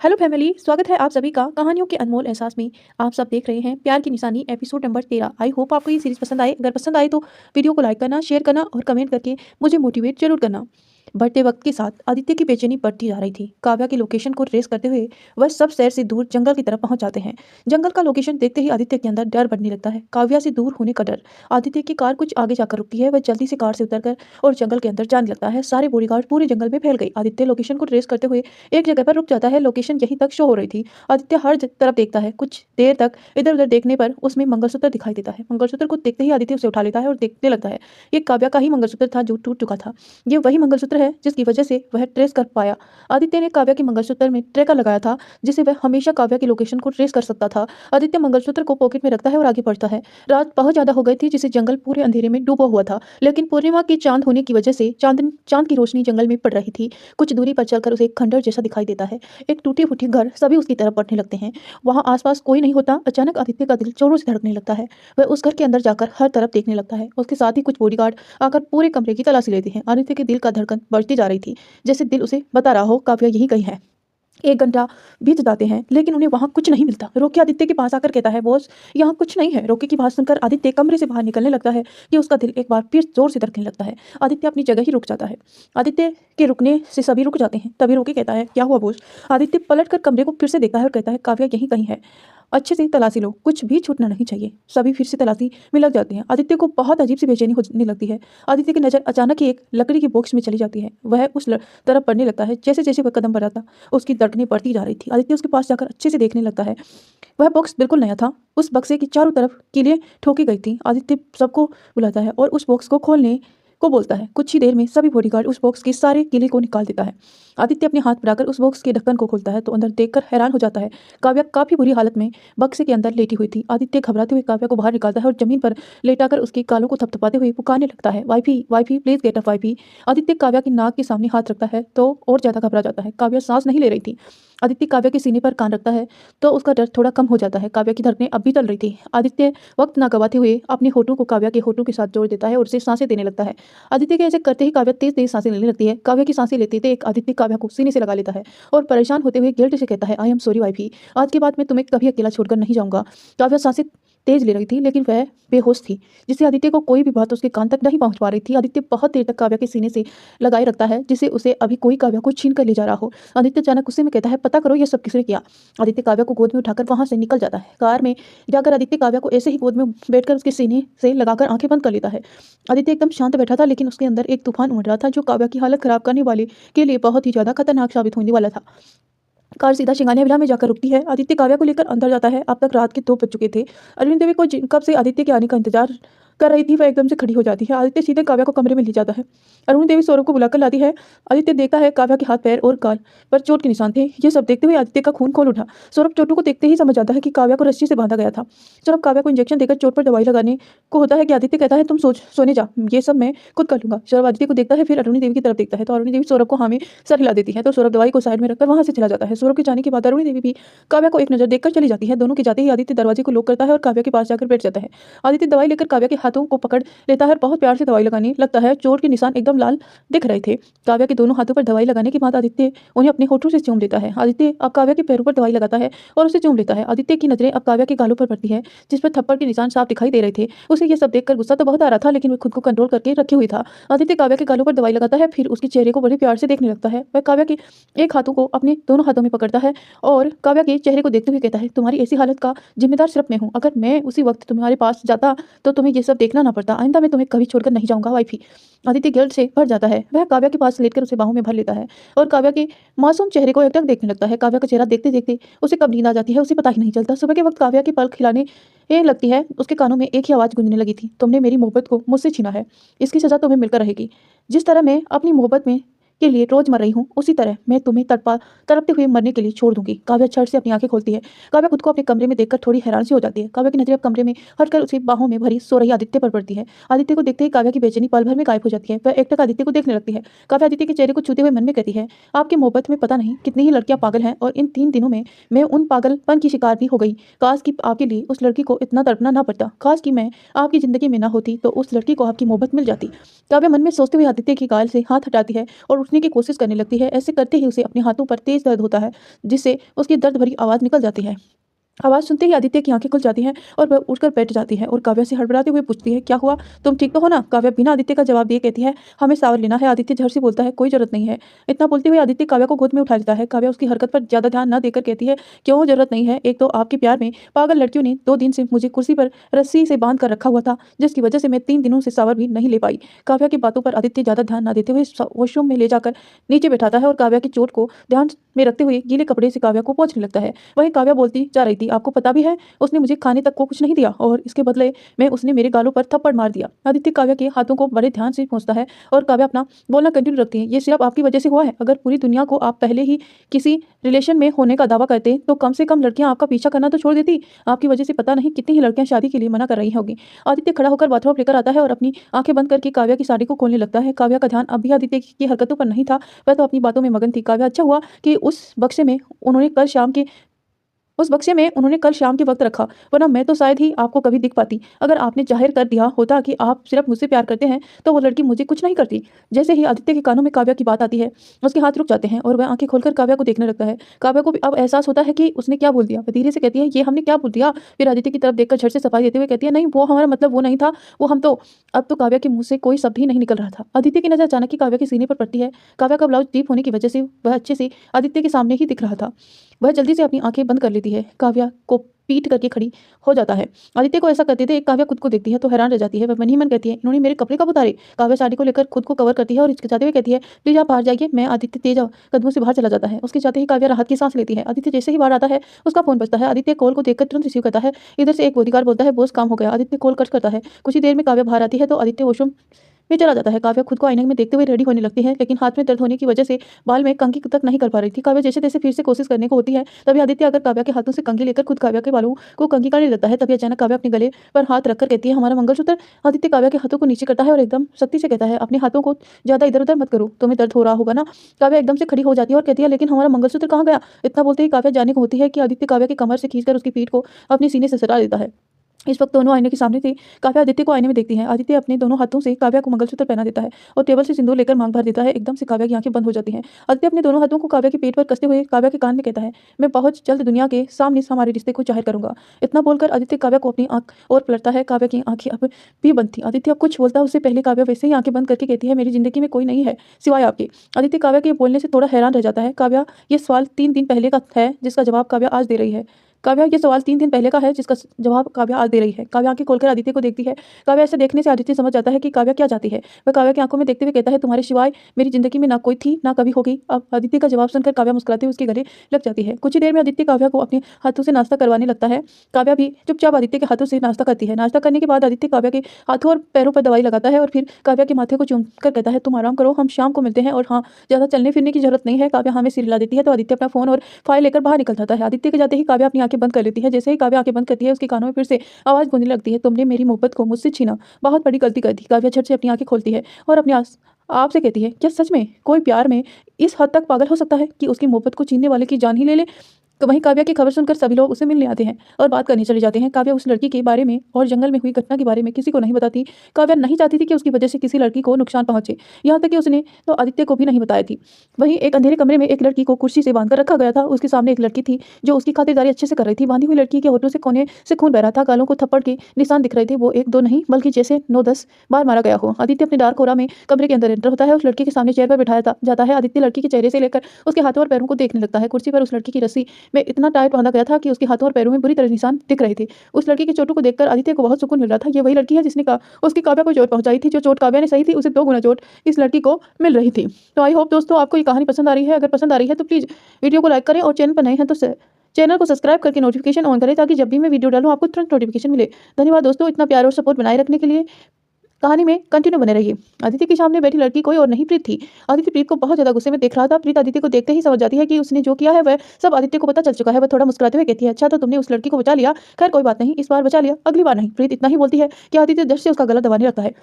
Hello family, स्वागत है आप सभी का कहानियों के अनमोल एहसास में। आप सब देख रहे हैं प्यार की निशानी एपिसोड नंबर 13। आई होप आपको ये सीरीज पसंद आए। अगर पसंद आए तो वीडियो को लाइक करना, शेयर करना और कमेंट करके मुझे मोटिवेट जरूर करना। बढ़ते वक्त के साथ आदित्य की बेचैनी बढ़ती जा रही थी। काव्या की लोकेशन को ट्रेस करते हुए वह सब शहर से दूर जंगल की तरफ पहुंच जाते हैं। जंगल का लोकेशन देखते ही आदित्य के अंदर डर बढ़ने लगता है। काव्या से दूर होने का डर। आदित्य की कार कुछ आगे जाकर रुकती है। वह जल्दी से कार से उतरकर और जंगल के अंदर जाने लगता है। सारे बॉडीगार्ड पूरे जंगल में फैल गए। आदित्य लोकेशन को ट्रेस करते हुए एक जगह पर रुक जाता है। लोकेशन यहीं तक शो हो रही थी। आदित्य हर तरफ देखता है। कुछ देर तक इधर उधर देखने पर उसमें मंगलसूत्र दिखाई देता है। मंगलसूत्र को देखते ही आदित्य उसे उठा लेता है और देखने लगता है। ये काव्या का ही मंगलसूत्र था जो टूट चुका था। ये वही मंगलसूत्र है जिसकी वजह से वह ट्रेस कर पाया। आदित्य ने काव्या के मंगलसूत्र में ट्रैकर लगाया था जिससे वह हमेशा काव्या की लोकेशन को ट्रेस कर सकता था। आदित्य मंगलसूत्र को पॉकेट में रखता है और आगे बढ़ता है। रात बहुत ज्यादा हो गई थी जिससे जंगल पूरे अंधेरे में डूबा हुआ था, लेकिन पूर्णिमा की चांद होने की वजह से चांद की रोशनी जंगल में पड़ रही थी। कुछ दूरी पर चलकर उसे एक खंडर जैसा दिखाई देता है। एक टूटी फूटी घर। सभी उसकी तरफ बढ़ने लगते हैं। वहां आसपास कोई नहीं होता। अचानक आदित्य का दिल जोरों से धड़कने लगता है। वह उस घर के अंदर जाकर हर तरफ देखने लगता है। उसके साथ ही कुछ बॉडीगार्ड आकर पूरे कमरे की तलाशी लेते हैं। आदित्य के दिल का धड़कन बढ़ती जा रही थी, जैसे दिल उसे बता रहा हो काव्या यही कहीं है। 1 घंटा बीत जाते हैं लेकिन उन्हें वहां कुछ नहीं मिलता। रोकी आदित्य के पास आकर कहता है, बॉस यहाँ कुछ नहीं है। रोकी की बात सुनकर आदित्य कमरे से बाहर निकलने लगता है कि उसका दिल एक बार फिर जोर से धड़कने लगता है। आदित्य अपनी जगह ही रुक जाता है। आदित्य के रुकने से सभी रुक जाते हैं। तभी रोकी कहता है, क्या हुआ बॉस? आदित्य पलट कर कमरे को फिर से देखता है और कहता है, काव्या यहीं कहीं है। अच्छे से तलाशी लो, कुछ भी छूटना नहीं चाहिए। सभी फिर से तलाशी में लग जाते हैं। आदित्य को बहुत अजीब सी बेचैनी होने लगती है। आदित्य की नज़र अचानक ही एक लकड़ी के बॉक्स में चली जाती है। वह उस तरफ बढ़ने लगता है। जैसे जैसे वह कदम बढ़ाता उसकी धड़कनें बढ़ती जा रही थी। आदित्य उसके पास जाकर अच्छे से देखने लगता है। वह बॉक्स बिल्कुल नया था। उस बक्से की चारों तरफ कीलें ठोकी गई थी। आदित्य सबको बुलाता है और उस बॉक्स को खोलने को बोलता है। कुछ ही देर में सभी बॉडीगार्ड उस बॉक्स के सारे कीले को निकाल देता है। आदित्य अपने हाथ बढ़ाकर उस बॉक्स के ढक्कन को खोलता है तो अंदर देखकर हैरान हो जाता है। काव्या काफी बुरी हालत में बक्से के अंदर लेटी हुई थी। आदित्य घबराते हुए काव्या को बाहर निकालता है और जमीन पर लेटाकर उसके गालों को थपथपाते हुए पुकारने लगता है, wifey wifey please get up wifey. Aditya Kavya की नाक के सामने हाथ रखता है तो और ज्यादा घबरा जाता है। काव्या सांस नहीं ले रही थी। आदित्य काव्या के सीने पर कान रखता है तो उसका डर थोड़ा कम हो जाता है। काव्या की धड़कनें अब भी चल रही थी। आदित्य वक्त ना गवाते हुए अपने होठों को काव्या के होठों के साथ जोड़ देता है और उसे सांसें देने लगता है। आदित्य के ऐसे करते ही काव्या तेज तेज सांसें लेने लगती है। काव्या की सांसें लेते थे एक आदित्य काव्या को सीने से लगा लेता है और परेशान होते हुए गिल्ट से कहता है, आई एम सॉरी वाइफी, आज के बाद मैं तुम्हें कभी अकेला छोड़कर नहीं जाऊंगा। काव्या सांसें तेज ले रही थी लेकिन वह बेहोश थी, जिससे आदित्य को कोई भी बात उसके कान तक नहीं पहुंच पा रही थी। आदित्य बहुत देर तक काव्या के सीने से लगाए रखता है जिसे उसे अभी कोई काव्या को छीन कर ले जा रहा हो। आदित्य अचानक गुस्से में कहता है, पता करो ये सब किसने किया। आदित्य काव्या को गोद में उठाकर वहां से निकल जाता है। कार में जाकर आदित्य काव्या को ऐसे ही गोद में बैठकर उसके सीने से लगाकर आंखें बंद कर लेता है। आदित्य एकदम शांत बैठा था लेकिन उसके अंदर एक तूफान उमड़ रहा था जो काव्या की हालत खराब करने वाले के लिए बहुत ही ज्यादा खतरनाक साबित होने वाला था। कार सीधा सिंगानिया विला में जाकर रुकती है। आदित्य काव्या को लेकर अंदर जाता है। अब तक रात के 2 बज चुके थे। अरविंद देवी को कब से आदित्य के आने का इंतजार कर रही थी, वह एकदम से खड़ी हो जाती है। आदित्य सीधे काव्या को कमरे में ले जाता है। अरुण देवी सौरभ को बुलाकर लाती है। आदित्य देखता है काव्या के हाथ पैर और गाल पर चोट के निशान थे। ये सब देखते हुए आदित्य का खून खोल उठा। सौरभ चोटों को देखते ही समझ जाता है कि काव्या को रस्सी से बांधा गया था। सौरभ काव्या को इंजेक्शन देकर चोट पर दवाई लगाने को होता है कि आदित्य कहता है, तुम सोने जा, ये सब मैं खुद कर लूंगा। सौरभ आदित्य को देखता है, फिर अरुणी देवी की तरफ देखता है तो अरुणी देवी सौरभ को हाँ में सर हिला देती है तो सौरभ दवाई को साइड में रखकर वहां से चला जाता है। सौरभ के जाने के बाद अरुणी देवी भी काव्या को एक नजर देखकर चली जाती है। दोनों के जाते ही आदित्य दरवाजे को लॉक करता है और काव्या के पास जाकर बैठ जाता है। आदित्य दवाई लेकर काव्या के हाथों को पकड़ लेता है और बहुत प्यार से दवाई लगाने लगता है। चोट के निशान एकदम लाल दिख रहे थे। काव्या के दोनों हाथों पर दवाई लगाने के बाद आदित्य उन्हें अपने होठों से चूम लेता है। आदित्य अब काव्या के पैरों पर दवाई लगाता है और उसे चूम लेता है। आदित्य की नजरें अब काव्या के गालों पर पड़ती है जिस पर थप्पड़ के निशान साफ दिखाई दे रहे थे। उसे ये सब देखकर गुस्सा तो बहुत आ रहा था लेकिन वह खुद को कंट्रोल करके रखे हुए था। आदित्य काव्या के गालों पर दवाई लगाता है, फिर उसके चेहरे को बड़े प्यार से देखने लगता है। वह काव्या के एक हाथों को अपने दोनों हाथों में पकड़ता है और काव्या के चेहरे को देखते हुए कहता है, तुम्हारी ऐसी हालत का जिम्मेदार सिर्फ मैं हूँ। अगर मैं उसी वक्त तुम्हारे पास जाता तो तुम्हें ये सब देखना ना पड़ता। आइंदा मैं तुम्हें कभी छोड़कर नहीं जाऊंगा वाइफी। आदित्य गिल्ट से भर जाता है। वह काव्या के पास लेटकर उसे बाहों में भर लेता है और काव्या के मासूम चेहरे को एकटक देखने लगता है। काव्या का चेहरा देखते देखते उसे कब नींद आ जाती है उसे पता ही नहीं चलता। सुबह के वक्त काव्या के पलक खिलाने लगती है। उसके कानों में एक ही आवाज गूंजने लगी थी, तुमने मेरी मोहब्बत को मुझसे छीना है, इसकी सजा तुम्हें मिलकर रहेगी। जिस तरह मैं अपनी मोहब्बत में के लिए रोज मर रही हूँ उसी तरह मैं तुम्हें तड़पते हुए मरने के लिए छोड़ दूंगी। काव्या छट से अपनी आंखें खोलती है। काव्या खुद को अपने कमरे में देखकर थोड़ी हैरान सी हो जाती है। काव्या की नजरें अब कमरे में हटकर उसे बाहों में भरी सो रही आदित्य पर पड़ती है। आदित्य को देखते ही काव्या की बेचैनी पल भर में गायब हो जाती है। वह एकटक आदित्य को देखने लगती है। काव्या आदित्य के चेहरे को छूते हुए मन में कहती है, आपकी मोहब्बत में पता नहीं कितनी ही लड़कियां पागल हैं और इन 3 दिनों में मैं उन पागलपन की शिकार भी हो गई। काश कि आपके लिए उस लड़की को इतना तड़पना ना पड़ता। काश कि मैं आपकी जिंदगी में ना होती तो उस लड़की को आपकी मोहब्बत मिल जाती। काव्या मन में सोचते हुए आदित्य की गाल से हाथ हटाती है और उठने की कोशिश करने लगती है। ऐसे करते ही उसे अपने हाथों पर तेज दर्द होता है, जिससे उसकी दर्द भरी आवाज़ निकल जाती है। आवाज़ सुनते ही आदित्य की आंखें खुल जाती हैं और वह उठकर बैठ जाती है और काव्या से हड़बड़ाते हुए पूछती है, क्या हुआ? तुम ठीक तो हो ना? काव्या बिना आदित्य का जवाब दिए कहती है, हमें सावर लेना है। आदित्य झट से बोलता है, कोई जरूरत नहीं है। इतना बोलते हुए आदित्य काव्या को गोद में उठा लेता है। काव्या उसकी हरकत पर ज्यादा ध्यान न देकर कहती है, क्यों जरूरत नहीं है? एक तो आपके प्यार में पागल लड़कियों ने 2 दिन से मुझे कुर्सी पर रस्सी से बांध कर रखा हुआ था, जिसकी वजह से मैं 3 दिनों से सावर भी नहीं ले पाई। काव्या की बातों पर आदित्य ज्यादा ध्यान न देते हुए वॉशरूम में ले जाकर नीचे बैठाता है और काव्या की चोट को ध्यान में रखते हुए गीले कपड़े से काव्या को पोंछने लगता है। वहीं काव्या बोलती जा रही थी, आपको पता भी है उसने मुझे खाने तक को कुछ नहीं दिया और इसके बदले में उसने मेरे गालों पर थप्पड़ मार दिया। आदित्य काव्या के हाथों को बड़े ध्यान से पोंछता है और काव्या अपना बोलना कंटिन्यू रखती है, ये सिर्फ आपकी वजह से हुआ है। अगर पूरी दुनिया को आप पहले ही किसी रिलेशन में होने का दावा करते तो कम से कम लड़कियां आपका पीछा करना तो छोड़ देती। आपकी वजह से पता नहीं कितनी ही लड़कियां शादी के लिए मना कर रही होगी। आदित्य खड़ा होकर बाथरोब लेकर आता है और अपनी आंखें बंद करके काव्या की साड़ी को खोलने लगता है। काव्या का ध्यान अब भी आदित्य की हरकतों पर नहीं था, वह तो अपनी बातों में मगन थी। काव्या, अच्छा हुआ कि उस बक्से में उन्होंने कल शाम के वक्त रखा, वरना मैं तो शायद ही आपको कभी दिख पाती। अगर आपने जाहिर कर दिया होता कि आप सिर्फ मुझसे प्यार करते हैं तो वो लड़की मुझे कुछ नहीं करती। जैसे ही आदित्य के कानों में काव्या की बात आती है, उसके हाथ रुक जाते हैं और वह आंखें खोलकर काव्या को देखने लगता है। काव्या को भी अब एहसास होता है कि उसने क्या बोल दिया। वह धीरे से कहती है, ये हमने क्या बोल दिया? फिर आदित्य की तरफ देखकर झट से सफाई देते हुए कहती है, नहीं, वो हमारा मतलब वो नहीं था, वो हम तो। अब तो काव्या के मुंह से कोई शब्द ही नहीं निकल रहा था। आदित्य की नजर अचानक ही काव्या के सीने पर पड़ती है। काव्या का ब्लाउज डीप होने की वजह से वह अच्छे से आदित्य के सामने ही दिख रहा था। वह जल्दी से अपनी आंखें बंद कर लेती है। काव्या को पीट करके खड़ी हो जाता है। आदित्य को ऐसा करते थे काव्या खुद को देखती है तो हैरान रह जाती है। वह मन ही मन कहती है, इन्होंने मेरे कपड़े कब उतारे? काव्या साड़ी को लेकर खुद को कवर करती है और हिचकिचाते हुए कहती है, प्लीज आप बाहर जाइए। मैं आदित्य तेज कदमों से बाहर चला जाता है। उसके जाते ही काव्या राहत की सांस लेती है। आदित्य जैसे ही बाहर आता है उसका फोन बजता है। आदित्य कॉल को देखकर तुरंत रिसीव करता है। इधर से एक बॉडीगार्ड बोलता है, बॉस काम हो गया। आदित्य कॉल कट करता है। कुछ ही देर में काव्या बाहर आती है तो आदित्य वॉशरूम में चला जाता है। काव्या खुद को आईने में देखते हुए रेडी होने लगती है, लेकिन हाथ में दर्द होने की वजह से बाल में कंघी तक नहीं कर पा रही थी। काव्या जैसे तैसे फिर से कोशिश करने को होती है, तभी आदित्य अगर काव्या के हाथों से कंघी लेकर खुद काव्या के बालों को कंघी करने लगता है। तभी अचानक काव्या अपने गले पर हाथ रखकर कहती है, हमारा मंगलसूत्र। आदित्य काव्या के हाथों को नीचे करता है और एकदम सख्ती से कहता है, अपने हाथों को ज्यादा इधर उधर मत करो, तुम्हें दर्द हो रहा होगा ना। काव्या एकदम से खड़ी हो जाती है और कहती है, लेकिन हमारा मंगलसूत्र कहाँ गया? इतना बोलते ही काव्या जाने को होती है कि आदित्य काव्या की कमर से खींचकर उसकी पीठ को अपने सीने से सटा देता है। इस वक्त दोनों आईने के सामने थे। काव्या आदित्य को आईने में देखती है। आदित्य अपने दोनों हाथों से काव्या को मंगलसूत्र पहना देता है और टेबल से सिंदूर लेकर मांग भर देता है। एकदम से काव्या की आंखें बंद हो जाती हैं। आदित्य अपने दोनों हाथों को काव्या के पेट पर कसते हुए काव्या के कान में कहता है, मैं बहुत जल्द दुनिया के सामने हमारे रिश्ते को जाहिर करूंगा। इतना बोलकर आदित्य काव्या को अपनी आंख और पलटता है। काव्या की आंखें अब भी बंद थी। आदित्य अब कुछ बोलता है उससे पहले काव्या वैसे ही आंखें बंद करके कहती है, मेरी जिंदगी में कोई नहीं है सिवाय आपके। आदित्य काव्या के बोलने से थोड़ा हैरान रह जाता है। काव्या, ये सवाल 3 दिन पहले का है जिसका जवाब काव्या आज दे रही है। काव्या, ये सवाल 3 दिन पहले का है जिसका जवाब काव्या आज दे रही है। काव्या आंखें खोलकर आदित्य को देखती है। काव्या ऐसे देखने से आदित्य समझ जाता है कि काव्या क्या चाहती है। वह काव्या की आंखों में देखते हुए कहता है, तुम्हारे सिवाय मेरी जिंदगी में ना कोई थी ना कभी होगी। अब आदित्य का जवाब सुनकर काव्या मुस्कुराते हुए उसके गले लग जाती है। कुछ ही देर में आदित्य काव्या को अपने हाथों से नाश्ता करवाने लगता है। काव्या भी चुपचाप आदित्य के हाथों से नाश्ता करती है। नाश्ता करने के बाद आदित्य काव्या के हाथों और पैरों पर दवाई लगाता है और फिर काव्या के माथे को चूम कर कहता है, तुम आराम करो, हम शाम को मिलते हैं। और हाँ, ज्यादा चलने फिरने की जरूरत नहीं है। काव्या हमें सिर हिला देती है तो आदित्य अपना फोन और फाइल लेकर बाहर निकल जाता है। आदित्य के जाते ही काव्या अपनी आंखें बंद कर लेती है। जैसे ही काव्या आंखें बंद करती है उसके कानों में फिर से आवाज गूंजने लगती है, तुमने मेरी मोहब्बत को मुझसे छीना, बहुत बड़ी गलती कर दी। काव्या झट से अपनी आंखें खोलती है और अपने आप से कहती है, क्या सच में कोई प्यार में इस हद तक पागल हो सकता है कि उसकी मोहब्बत को छीनने वाले की जान ही ले ले? तो वहीं काव्या की खबर सुनकर सभी लोग उसे मिलने आते हैं और बात करने चले जाते हैं। काव्या उस लड़की के बारे में और जंगल में हुई घटना के बारे में किसी को नहीं बताती। काव्या नहीं चाहती थी कि उसकी वजह से किसी लड़की को नुकसान पहुंचे, यहाँ तक कि उसने तो आदित्य को भी नहीं बताया थी। वहीं एक अंधेरे कमरे में एक लड़की को कुर्सी से बांधकर रखा गया था। उसके सामने एक लड़की थी जो उसकी खातिरदारी अच्छे से कर रही थी। बांधी हुई लड़की के होठों से कोने से खून बह रहा था। गालों को थप्पड़ के निशान दिख रहे थे। वो 1-2 नहीं बल्कि जैसे 9-10 बार मारा गया हो। आदित्य अपने डार्क कोरा में कमरे के अंदर एंटर होता है। उस लड़की के सामने चेयर पर बिठाया जाता है। आदित्य लड़की के चेहरे से लेकर उसके हाथों और पैरों को देखने लगता है। कुर्सी पर उस लड़की की रस्सी में इतना टाइट बांधा गया था कि उसके हाथों और पैरों में बुरी तरह निशान दिख रहे थे। उस लड़की के चोटों को देखकर आदित्य को बहुत सुकून मिल रहा था। ये वही लड़की है जिसने उसकी काव्या को चोट पहुंचाई थी। जो चोट काव्या ने सही थी उसे 2 गुना चोट इस लड़की को मिल रही थी। तो आई होप दोस्तों आपको ये कहानी पसंद आ रही है। अगर पसंद आ रही है तो प्लीज वीडियो को लाइक करें और चैनल पर नए हैं तो चैनल को सब्सक्राइब करके नोटिफिकेशन ऑन करें ताकि जब भी मैं वीडियो डालूं आपको तुरंत नोटिफिकेशन मिले। धन्यवाद दोस्तों, इतना प्यार और सपोर्ट बनाए रखने के लिए। कहानी में कंटिन्यू बने रहिए। आदित्य के सामने बैठी लड़की कोई और नहीं प्रीत थी। आदित्य प्रीत को बहुत ज्यादा गुस्से में देख रहा था। प्रीत आदित्य को देखते ही समझ जाती है कि उसने जो किया है वह सब आदित्य को पता चल चुका है। वह थोड़ा मुस्कुराते हुए कहती है, अच्छा तो तुमने उस लड़की को बचा लिया, खैर कोई बात नहीं, इस बार बचा लिया, अगली बार नहीं। प्रीत इतना ही बोलती है कि आदित्य दर्द से उसका गला दबाने लगता है।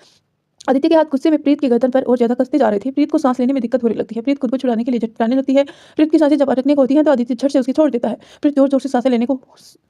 आदित्य के हाथ गुस्से में प्रीत की गर्दन पर और ज्यादा कसते जा रहे थे। प्रीत को सांस लेने में दिक्कत होने लगती है। प्रीत खुद को छुड़ाने के लिए झटकाने लगती है। प्रीत की सांसें जब अटकने को होती हैं तो आदित्य झट से उसकी छोड़ देता है। प्रीत जोर जोर से सांसें लेने को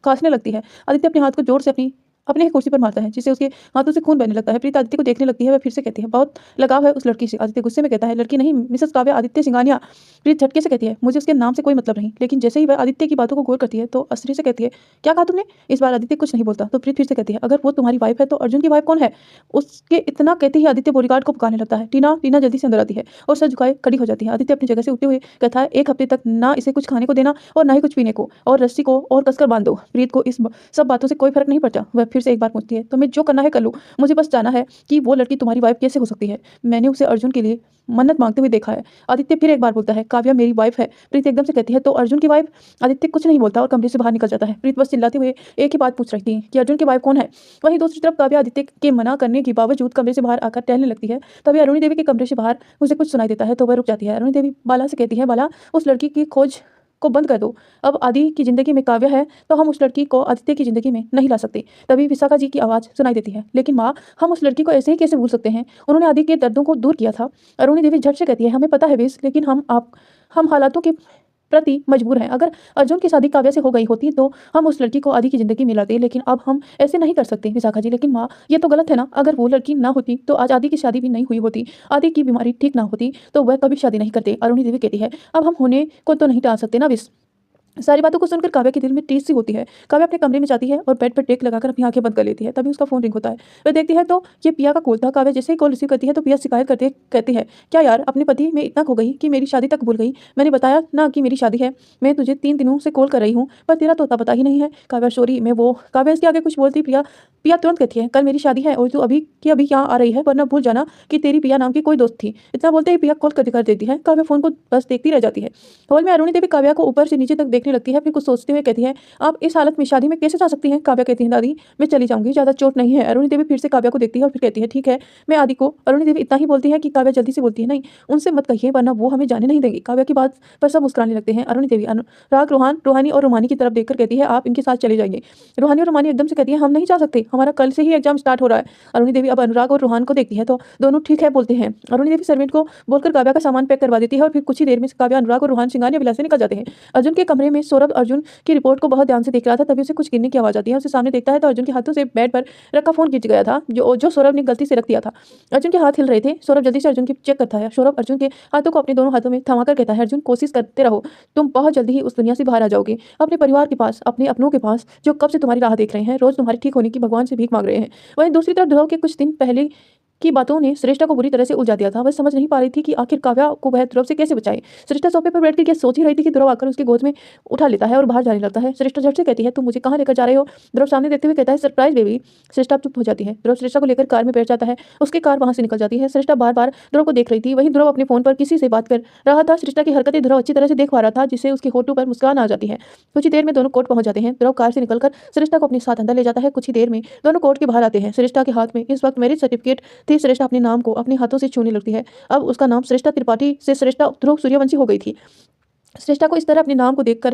खांसने लगती है। आदित्य अपने हाथ को जोर से अपनी अपने ही कुर्सी पर मारता है, जिससे उसके हाथों से खून बहने लगता है। प्रीत आदित्य को देखने लगती है। वह फिर से कहती है, बहुत लगाव है उस लड़की से। आदित्य गुस्से में कहता है, लड़की नहीं मिसेस काव्या आदित्य सिंघानिया। प्रीत झटके से कहती है, मुझे उसके नाम से कोई मतलब नहीं। लेकिन जैसे ही वह आदित्य की बातों को गौर करती है तो आश्चर्य से कहती है, क्या कहा तुमने? इस बार आदित्य कुछ नहीं बोलता तो प्रीत फिर से कहती है, अगर वो तुम्हारी वाइफ है तो अर्जुन की वाइफ कौन है? उसके इतना कहते ही आदित्य बॉडीगार्ड को पुकारने लगता है। टीना टीना जल्दी से अंदर आती है और सर झुकाए खड़ी हो जाती है। आदित्य अपनी जगह से उठते हुए कहता है, एक हफ्ते तक ना इसे कुछ खाने को देना और ना ही कुछ पीने को, और रस्सी को और कसकर बांध दो। प्रीत को इस सब बातों से कोई फर्क नहीं पड़ता। वह फिर से एक बार पूछती है, तुम्हें जो करना है कर लो, मुझे बस जाना है कि वो लड़की तुम्हारी वाइफ कैसे हो सकती है? मैंने उसे अर्जुन के लिए मन्नत मांगते हुए देखा है। आदित्य फिर एक बार बोलता है, काव्या मेरी वाइफ है। प्रीत एकदम से कहती है, तो अर्जुन की वाइफ? आदित्य कुछ नहीं बोलता और कमरे से बाहर निकल जाता है। प्रीत बस चिल्लाते हुए एक ही बात पूछ रही थी कि अर्जुन की वाइफ कौन है। वहीं दूसरी तरफ काव्या आदित्य के मना करने के बावजूद कमरे से बाहर आकर टहलने लगती है। तभी अरुणी देवी के कमरे से बाहर उसे कुछ सुनाई देता है तो वह रुक जाती है। अरुणी देवी बाला से कहती है, बाला उस लड़की की खोज को बंद कर दो। अब आदि की जिंदगी में काव्या है तो हम उस लड़की को आदित्य की जिंदगी में नहीं ला सकते। तभी विशाखा जी की आवाज सुनाई देती है, लेकिन माँ, हम उस लड़की को ऐसे ही कैसे भूल सकते हैं? उन्होंने आदि के दर्दों को दूर किया था। अरुणी देवी झट से कहती है, हमें पता है विश, लेकिन हम हालातों के प्रति मजबूर हैं। अगर अर्जुन की शादी काव्या से हो गई होती तो हम उस लड़की को आदि की जिंदगी में लाते, लेकिन अब हम ऐसे नहीं कर सकते विशाखा जी। लेकिन माँ, ये तो गलत है ना। अगर वो लड़की ना होती तो आज आदि की शादी भी नहीं हुई होती, आदि की बीमारी ठीक ना होती तो वह कभी शादी नहीं करते। अरुणी देवी कहती है, अब हम होने को तो नहीं टाल सकते ना विश। सारी बातों को सुनकर काव्या के दिल में टीस सी होती है। काव्या अपने कमरे में जाती है और बेड पर टेक लगाकर अपनी आंखें बंद कर लेती है। तभी उसका फोन रिंग होता है। वह देखती है तो ये पिया का कॉल था। काव्या जैसे ही कॉल रिसीव करती है तो पिया शिकायत करते कहती है, क्या यार, अपने पति में इतना खो गई कि मेरी शादी तक भूल गई। मैंने बताया ना कि मेरी शादी है। मैं तुझे 3 दिनों से कॉल कर रही हूँ पर तेरा तो पता ही नहीं है। काव्या, सॉरी मैं वो। काव्या इसके आगे कुछ बोलती पिया पिया तुरंत कहती है, कल मेरी शादी है और तू अभी की अभी यहाँ आ रही है, वरना भूल जाना कि तेरी पिया नाम की कोई दोस्त थी। इतना बोलते ही पिया कॉल कर देती है। काव्या फोन को बस देखती रह जाती है। हॉल में अरुणी देवी काव्या को ऊपर से नीचे तक देखने लगती है। फिर कुछ सोचते हुए कहती है, आप इस हालत में शादी में कैसे जा सकती हैं? काव्या कहती है, दादी मैं चली जाऊंगी, ज्यादा चोट नहीं है। अरुणी देवी फिर से काव्या को देखती है और फिर कहती है, ठीक है मैं आदि को। अरुणी देवी इतना ही बोलती है कि काव्या जल्दी से बोलती है, नहीं उनसे मत कहिए वरना वो हमें जाने नहीं देंगे। काव्या की बात पर सब मुस्कुराने लगते हैं। अरुणी देवी अनुराग रूहानी और रोमानी की तरफ देखकर कहती है, आप इनके साथ चले जाइए। रूहानी और रोमानी एकदम से कहती है, हम नहीं जा सकते, हमारा कल से ही एग्जाम स्टार्ट हो रहा है। अरुणी देवी अब अनुराग और रोहान को देखती है तो दोनों ठीक है बोलते हैं। अरुणी देवी सर्वेंट को बोलकर काव्या का सामान पैक करवा देती है और फिर कुछ ही देर में काव्या, अनुराग और रोहान सिंगानिया विला से निकल जाते हैं। अर्जुन के कमरे में सौरभ अर्जुन की रिपोर्ट को बहुत ध्यान से देख रहा था। तभी उसे कुछ गिरने की आवाज आती है। उसे सामने देखता है तो अर्जुन के हाथों से बेड पर रखा फोन गिर गया था, जो सौरभ ने गलती से रख दिया था। अर्जुन के हाथ हिल रहे थे। सौरभ जल्दी से अर्जुन की चेक करता है। सौरभ अर्जुन के हाथों को अपने दोनों हाथों में थमाकर कहता है, अर्जुन कोशिश करते रहो, तुम बहुत जल्दी ही उस दुनिया से बाहर आ जाओगे, अपने परिवार के पास, अपने अपनों के पास, जो कब से तुम्हारी राह देख रहे हैं, रोज तुम्हारे ठीक होने की भगवान से भीख मांग रहे हैं। वहीं दूसरी तरफ ध्रुव के कुछ दिन पहले की बातों ने श्रेष्ठा को बुरी तरह से उलझा दिया था। वह समझ नहीं पा रही थी कि आखिर काव्या को वह ध्रुव से कैसे बचाए। श्रेष्ठा सोफे पर बैठकर ये सोच ही रही थी कि ध्रुव आकर उसकी गोद में उठा लेता है और बाहर जाने लगता है। श्रेष्ठा झट से कहती है, तुम मुझे कहाँ लेकर जा रहे हो? ध्रुव सामने देखते हुए कहता है, सरप्राइज बेबी। श्रेष्ठा चुप हो जाती है। ध्रुव श्रेष्ठा को लेकर कार में बैठ जाता है। उसकी कार वहां से निकल जाती है। श्रेष्ठा बार बार ध्रुव को देख रही थी। वहीं ध्रुव अपने फोन पर किसी से बात कर रहा था। श्रेष्ठा की हरकतें ध्रुव अच्छी तरह से देख पा रहा था, जिससे उसके होठों पर मुस्कान आ जाती है। कुछ ही देर में दोनों कोर्ट पहुंच जाते हैं। ध्रुव कार से निकलकर श्रेष्ठा को अपने साथ अंदर ले जाता है। कुछ ही देर में दोनों कोर्ट के बाहर आते हैं। श्रेष्ठा के हाथ में इस वक्त मैरिज सर्टिफिकेट थी। श्रेष्ठा अपने नाम को अपने हाथों से छूने लगती है। अब उसका नाम श्रेष्ठा त्रिपाठी से श्रेष्ठा ध्रुव सूर्यवंशी हो गई थी। श्रेष्ठा को इस तरह अपने नाम को देखता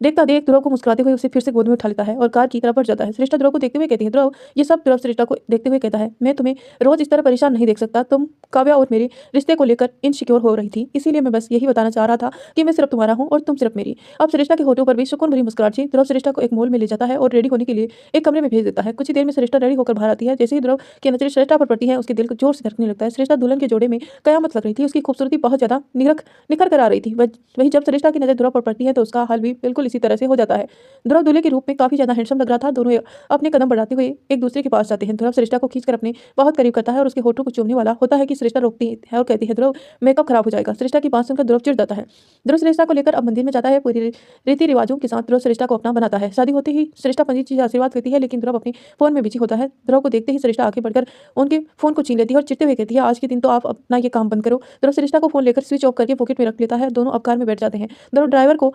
देख ध्रुव को मुस्कुराते हुए उसे फिर से गोद में उठा लेता है और कार की तरफ बढ़ जाता है। श्रेष्ठा ध्रुव को देखते हुए कहती है, ध्रुव ये सब। ध्रुव श्रेष्ठा को देखते हुए कहता है, मैं तुम्हें रोज इस तरह परेशान नहीं देख सकता। तुम काव्या और मेरे रिश्ते को लेकर इनसिक्योर हो रही थी, इसीलिए मैं बस यही बताना चाह रहा था कि मैं सिर्फ तुम्हारा हूँ और तुम सिर्फ मेरी। अब श्रेष्ठा के होठों पर भी सुकून भरी मुस्कुराहट थी। ध्रुव श्रेष्ठा को एक मॉल में ले जाता है और रेडी होने के लिए एक कमरे में भेज देता है। कुछ ही देर में श्रेष्ठा रेडी होकर बाहर आती है। जैसे ही ध्रुव की नजर श्रेष्ठा पर पड़ती है, उसके दिल को जोर से धड़कने लगता है। श्रेष्ठा दुल्हन के जोड़े में कयामत लग रही थी। उसकी खूबसूरती बहुत ज्यादा निखर कर आ रही थी। वही जब श्रेष्ठा की नजर ध्रुव पर पड़ती है तो उसका हाल भी बिल्कुल इसी तरह से हो जाता है। ध्रुव दूल्हे के रूप में काफी ज्यादा हैंडसम लग रहा था। दोनों अपने कदम बढ़ाते हुए एक दूसरे के पास जाते हैं। ध्रुव श्रेष्ठा को खींचकर अपने बहुत करीब करता है और उसके होठों को चूमने वाला होता है कि श्रेष्ठा रोकती है और कहती है, ध्रुव मेकअप खराब हो जाएगा। श्रेष्ठा की बात सुनकर ध्रुव चिढ़ जाता है। ध्रुव श्रेष्ठा को लेकर अब मंदिर में जाता है। पूरी रीति रिवाजों के साथ ध्रुव श्रेष्ठा को अपना बनाता है। शादी होते ही श्रेष्ठा पंडित जी से आशीर्वाद लेती है, लेकिन ध्रुव अपने फोन में बिजी होता है। ध्रुव को देखते ही श्रेष्ठा आगे बढ़कर उनके फोन को छीन लेती है और चिढ़ते हुए कहती है, आज के दिन तो आप अपना ये काम बंद करो। ध्रुव श्रेष्ठा को फोन लेकर स्विच ऑफ करके पॉकेट में रख लेता है। दोनों अब कार में बैठ जाते हैं। ध्रुव ड्राइवर को